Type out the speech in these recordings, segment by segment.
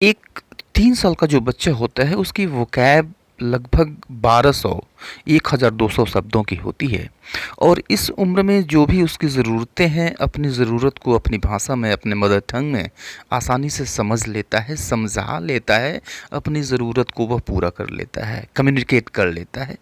एक 3 साल का जो बच्चा होता है उसकी वोकैब लगभग 1200 1200 शब्दों की होती है। और इस उम्र में जो भी उसकी ज़रूरतें हैं, अपनी ज़रूरत को अपनी भाषा में, अपने मदर टंग में आसानी से समझ लेता है, समझा लेता है, अपनी ज़रूरत को वह पूरा कर लेता है, कम्युनिकेट कर लेता है।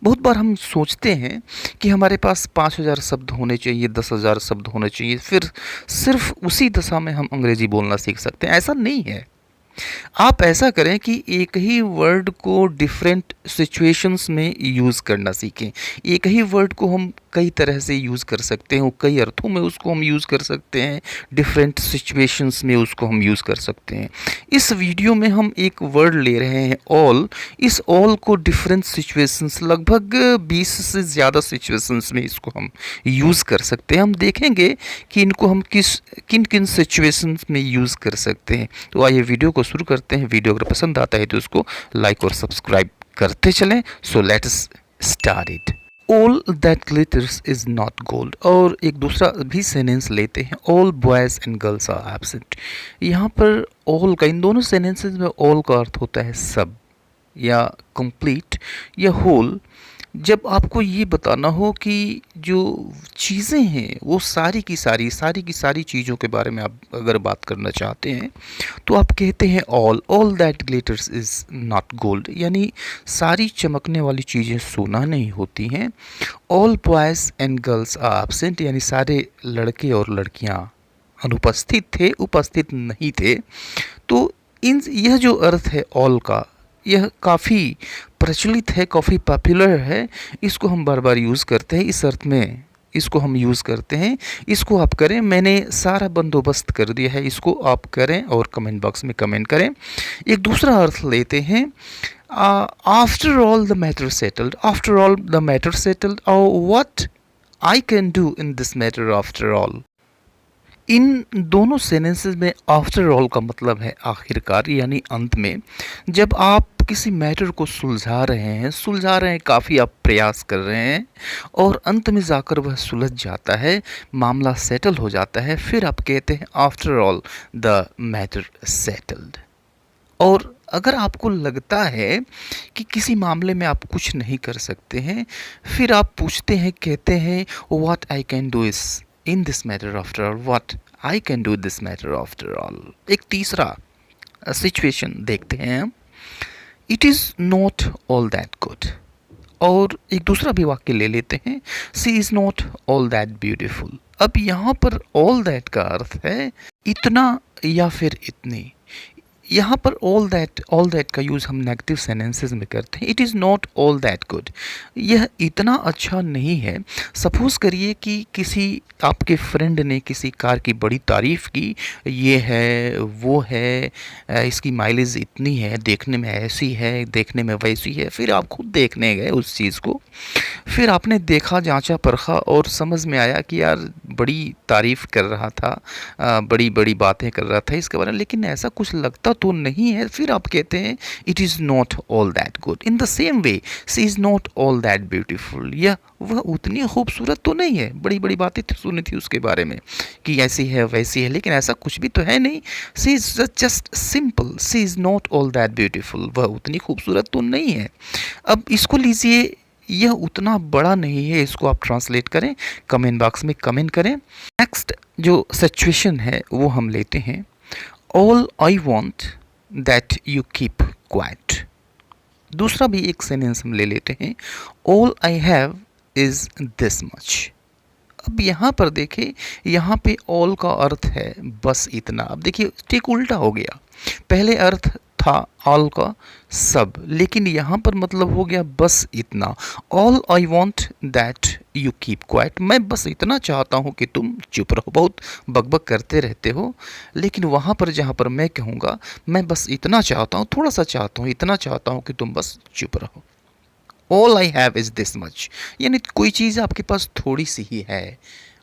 बहुत बार हम सोचते हैं कि हमारे पास 5000 शब्द होने चाहिए, 10,000 शब्द होने चाहिए, फिर सिर्फ उसी दशा में हम अंग्रेज़ी बोलना सीख सकते हैं। ऐसा नहीं है। आप ऐसा करें कि एक ही वर्ड को डिफरेंट सिचुएशंस में यूज़ करना सीखें। एक ही वर्ड को हम कई तरह से यूज़ कर सकते हैं, कई अर्थों में उसको हम यूज़ कर सकते हैं, डिफरेंट सिचुएशंस में उसको हम यूज़ कर सकते हैं। इस वीडियो में हम एक वर्ड ले रहे हैं ऑल। इस ऑल को डिफरेंट सिचुएशंस, लगभग 20 से ज़्यादा सिचुएशंस में इसको हम यूज़ कर सकते हैं। हम देखेंगे कि इनको हम किन किन सिचुएशंस में यूज़ कर सकते हैं। तो आइए वीडियो को शुरू करते हैं। वीडियो अगर पसंद आता है तो उसको लाइक और सब्सक्राइब करते चलें। So let's start it. All that glitters is not gold. और एक दूसरा भी सेंटेंस लेते हैं, all boys and girls are absent. यहाँ पर ऑल का, इन दोनों सेंटेंसेस में ऑल का अर्थ होता है सब, या कंप्लीट, या होल। जब आपको ये बताना हो कि जो चीज़ें हैं वो सारी की सारी चीज़ों के बारे में आप अगर बात करना चाहते हैं तो आप कहते हैं all that glitters is not gold, यानी सारी चमकने वाली चीज़ें सोना नहीं होती हैं। All boys and girls are absent, यानी सारे लड़के और लड़कियां अनुपस्थित थे, उपस्थित नहीं थे। तो इन यह जो अर्थ है ऑल का, यह काफ़ी प्रचलित है, काफ़ी पॉपुलर है। इसको हम बार बार यूज़ करते हैं, इस अर्थ में इसको हम यूज़ करते हैं। इसको आप करें, मैंने सारा बंदोबस्त कर दिया है, इसको आप करें और कमेंट बॉक्स में कमेंट करें। एक दूसरा अर्थ लेते हैं, after all the matter settled. After all the matter settled, और what I can do in this matter after all. इन दोनों सेंटेंसेस में आफ्टर ऑल का मतलब है आखिरकार, यानी अंत में। जब आप किसी मैटर को सुलझा रहे हैं, काफ़ी आप प्रयास कर रहे हैं और अंत में जाकर वह सुलझ जाता है, मामला सेटल हो जाता है, फिर आप कहते हैं after all the matter settled. और अगर आपको लगता है कि किसी मामले में आप कुछ नहीं कर सकते हैं, फिर आप पूछते हैं, कहते हैं what I can do is in this matter after all, what I can do this matter after all. एक तीसरा सिचुएशन देखते हैं हम, it is not all that good. और एक दूसरा भी वाक्य ले लेते हैं, she is not all that beautiful. अब यहाँ पर ऑल दैट का अर्थ है इतना या फिर इतनी। यहाँ पर ऑल दैट का यूज़ हम नेगेटिव सेंटेंसेस में करते हैं। It is not all that good, यह इतना अच्छा नहीं है। सपोज़ करिए कि किसी आपके फ्रेंड ने किसी कार की बड़ी तारीफ़ की, ये है वो है, इसकी माइलेज इतनी है, देखने में ऐसी है, देखने में वैसी है। फिर आप खुद देखने गए उस चीज़ को, फिर आपने देखा, जांचा परखा और समझ में आया कि यार बड़ी तारीफ़ कर रहा था, बड़ी बड़ी बातें कर रहा था इसके बारे में, लेकिन ऐसा कुछ लगता तो नहीं है। फिर आप कहते हैं it is not all that good. In the same way, she is not all that beautiful, या वह उतनी खूबसूरत तो नहीं है, बड़ी बड़ी बातें सुनी थी उसके बारे में कि ऐसी है वैसी है, लेकिन ऐसा कुछ भी तो है नहीं। She is just simple, she is not all that beautiful, वह उतनी खूबसूरत तो नहीं है। अब इसको लीजिए, यह उतना बड़ा नहीं है, इसको आप ट्रांसलेट करें, कमेंट बॉक्स में कमेंट करें। नेक्स्ट जो सिचुएशन है वो हम लेते हैं, all I want that you keep quiet. दूसरा भी एक सेंटेंस हम ले लेते हैं, all I have is this much. अब यहाँ पर देखिए, यहाँ पे ऑल का अर्थ है बस इतना। अब देखिए ठीक उल्टा हो गया, पहले अर्थ था ऑल का सब, लेकिन यहाँ पर मतलब हो गया बस इतना। All I want that you keep quiet, मैं बस इतना चाहता हूँ कि तुम चुप रहो। बहुत बकबक करते रहते हो, लेकिन वहाँ पर जहाँ पर मैं कहूँगा मैं बस इतना चाहता हूँ, थोड़ा सा चाहता हूँ, इतना चाहता हूँ कि तुम बस चुप रहो। All I have is this much, यानी कोई चीज़ आपके पास थोड़ी सी ही है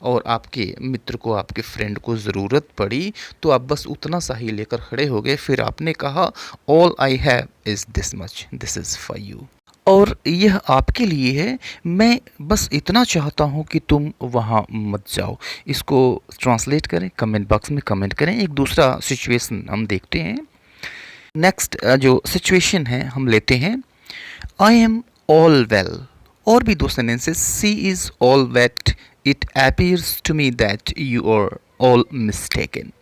और आपके मित्र को, आपके फ्रेंड को ज़रूरत पड़ी तो आप बस उतना सा ही लेकर खड़े हो गए। फिर आपने कहा all I have is this much, this is for you, और यह आपके लिए है, मैं बस इतना चाहता हूँ कि तुम वहाँ मत जाओ। इसको ट्रांसलेट करें, कमेंट बॉक्स में कमेंट करें। एक दूसरा सिचुएशन हम देखते हैं, नेक्स्ट जो सिचुएशन है हम लेते हैं, आई एम ऑल वेल। और भी दो sentences, she is all wet, it appears to me that you are all mistaken.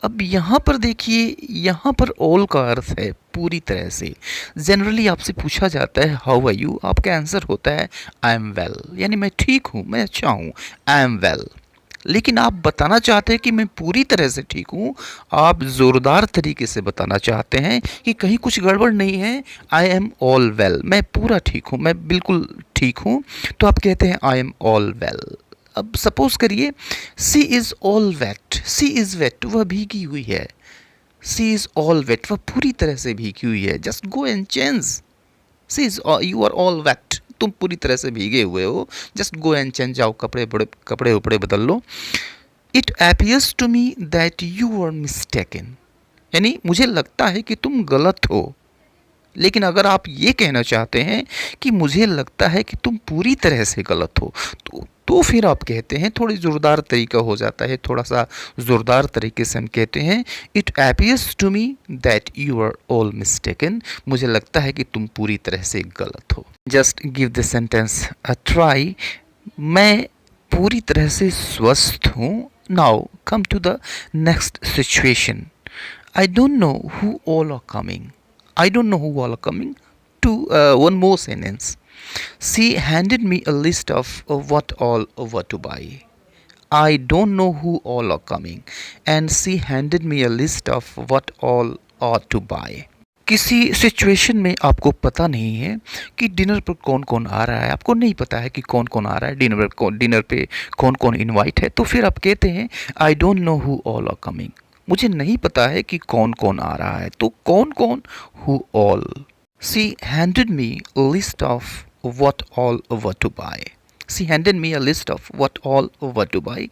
अब यहाँ पर देखिए, यहाँ पर ऑल का अर्थ है पूरी तरह से। जनरली आपसे पूछा जाता है हाउ आर यू, आपका आंसर होता है आई एम वेल, यानी मैं ठीक हूँ, मैं अच्छा हूँ, आई एम वेल। लेकिन आप बताना चाहते हैं कि मैं पूरी तरह से ठीक हूँ, आप ज़ोरदार तरीके से बताना चाहते हैं कि कहीं कुछ गड़बड़ नहीं है, आई एम ऑल वेल, मैं पूरा ठीक हूँ, मैं बिल्कुल ठीक हूँ, तो आप कहते हैं आई एम ऑल वेल। अब सपोज करिए she is all wet, she is wet, वह भीगी हुई है, सी इज़ ऑल वेट, वह पूरी तरह से भीगी हुई है, just go and change, she is you are all wet, तुम पूरी तरह से भीगे हुए हो, जस्ट गो एंड चेंज, जाओ कपड़े उपड़े बदल लो। It appears to me that you are mistaken, यानी मुझे लगता है कि तुम गलत हो। लेकिन अगर आप ये कहना चाहते हैं कि मुझे लगता है कि तुम पूरी तरह से गलत हो, तो फिर आप कहते हैं, थोड़ी ज़ोरदार तरीका हो जाता है, थोड़ा सा ज़ोरदार तरीके से हम कहते हैं it appears to me that you are all mistaken, मुझे लगता है कि तुम पूरी तरह से गलत हो। Just give this sentence a try, मैं पूरी तरह से स्वस्थ हूँ। Now come to the next situation, I don't know who all are coming, I don't know who all are coming. To one more sentence. She handed me a list of what all were to buy. I don't know who all are coming. And she handed me a list of what all are to buy. किसी situation में आपको पता नहीं है कि dinner पर कौन कौन आ रहा है, आपको नहीं पता है कि कौन कौन आ रहा है, डिनर पे कौन कौन इनवाइट है, तो फिर आप कहते हैं I don't know who all are coming, मुझे नहीं पता है कि कौन कौन आ रहा है, तो कौन कौन, who all. She handed me list of what all were to buy, she handed me a list of what all were to buy,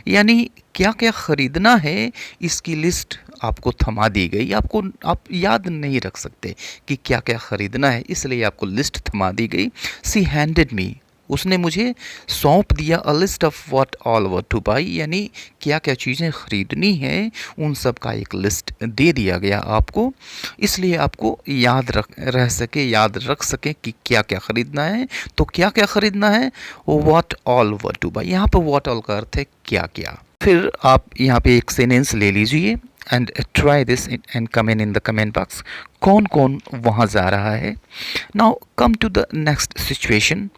यानी क्या क्या ख़रीदना है इसकी लिस्ट आपको थमा दी गई, आप याद नहीं रख सकते कि क्या क्या ख़रीदना है, इसलिए आपको लिस्ट थमा दी गई। सी हैंडेड मी, उसने मुझे सौंप दिया अ list of what all were two by, यानी क्या क्या चीज़ें ख़रीदनी हैं उन सब का एक लिस्ट दे दिया गया आपको, इसलिए आपको याद रख सके कि क्या क्या ख़रीदना है। तो क्या क्या ख़रीदना है, what all were two by, यहाँ पर व्हाट ऑल का अर्थ है क्या क्या। फिर आप यहाँ पे एक सेंटेंस ले लीजिए and try this and comment in the comment box, कौन कौन वहाँ जा रहा है। Now come to the next situation,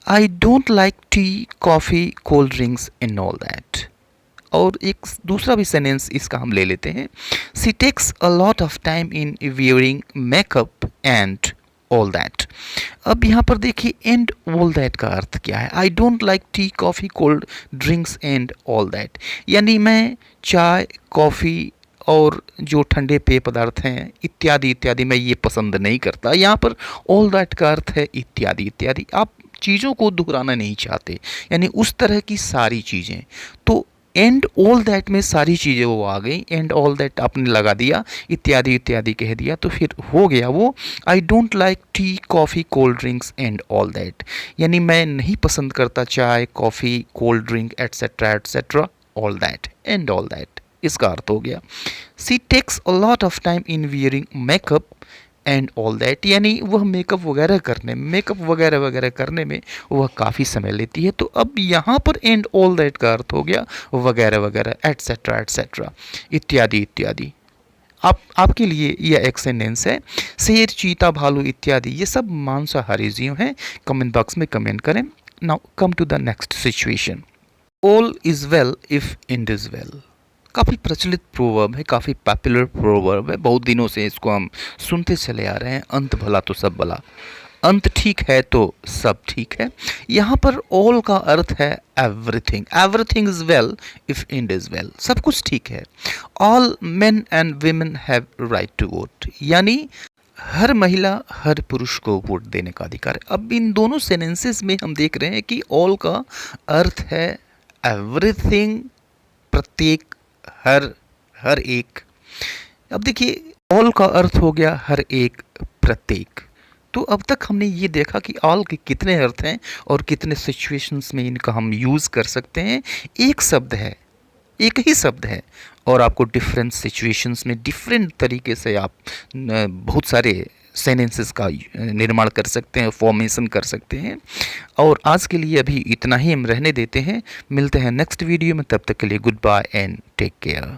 I don't like tea, coffee, cold drinks and all that. और एक दूसरा भी सेंटेंस इसका हम ले लेते हैं, she takes a lot of time in wearing makeup and all that. अब यहाँ पर देखिए एंड ऑल दैट का अर्थ क्या है, आई don't like tea, coffee, cold drinks and all that, यानी मैं चाय, कॉफ़ी और जो ठंडे पेय पदार्थ हैं इत्यादि इत्यादि मैं ये पसंद नहीं करता। यहाँ पर ऑल दैट का अर्थ है इत्यादि इत्यादि, आप चीज़ों को दोहराना नहीं चाहते, यानी उस तरह की सारी चीज़ें। तो एंड ऑल दैट में सारी चीज़ें वो आ गई, एंड ऑल दैट आपने लगा दिया, इत्यादि इत्यादि कह दिया, तो फिर हो गया वो I don't like tea, coffee, cold drinks and all that, यानी मैं नहीं पसंद करता चाय, coffee, cold drink etcetera etcetera, all that and all that, इसका अर्थ हो गया। She takes a lot of time in wearing makeup and all that, यानी वह मेकअप वगैरह करने में वह काफ़ी समय लेती है। तो अब यहाँ पर एंड ऑल दैट का अर्थ हो गया वगैरह वगैरह एट्सेट्रा एट्सेट्रा, इत्यादि इत्यादि। आपके लिए यह एक सेंटेंस है, शेर, चीता, भालू इत्यादि ये सब मांसाहारी जीव हैं। कमेंट बॉक्स में कमेंट करें। Now come to the next situation, all is well if end is well. काफ़ी प्रचलित प्रोवर्ब है, काफ़ी पॉपुलर प्रोवर्ब है, बहुत दिनों से इसको हम सुनते चले आ रहे हैं, अंत भला तो सब भला, अंत ठीक है तो सब ठीक है। यहाँ पर ऑल का अर्थ है everything, everything is well if end is well, सब कुछ ठीक है। All men and women have right to vote, यानी हर महिला हर पुरुष को वोट देने का अधिकार है। अब इन दोनों सेंटेंसेस में हम देख रहे हैं कि ऑल का अर्थ है एवरीथिंग, प्रत्येक, हर एक। अब देखिए ऑल का अर्थ हो गया हर एक, प्रत्येक। तो अब तक हमने ये देखा कि ऑल के कितने अर्थ हैं और कितने सिचुएशंस में इनका हम यूज़ कर सकते हैं। एक शब्द है एक ही शब्द है और आपको डिफरेंट सिचुएशंस में डिफरेंट तरीके से आप बहुत सारे सेंटेंसेस का निर्माण कर सकते हैं, फॉर्मेशन कर सकते हैं। और आज के लिए अभी इतना ही हम रहने देते हैं। मिलते हैं नेक्स्ट वीडियो में, तब तक के लिए goodbye and take care.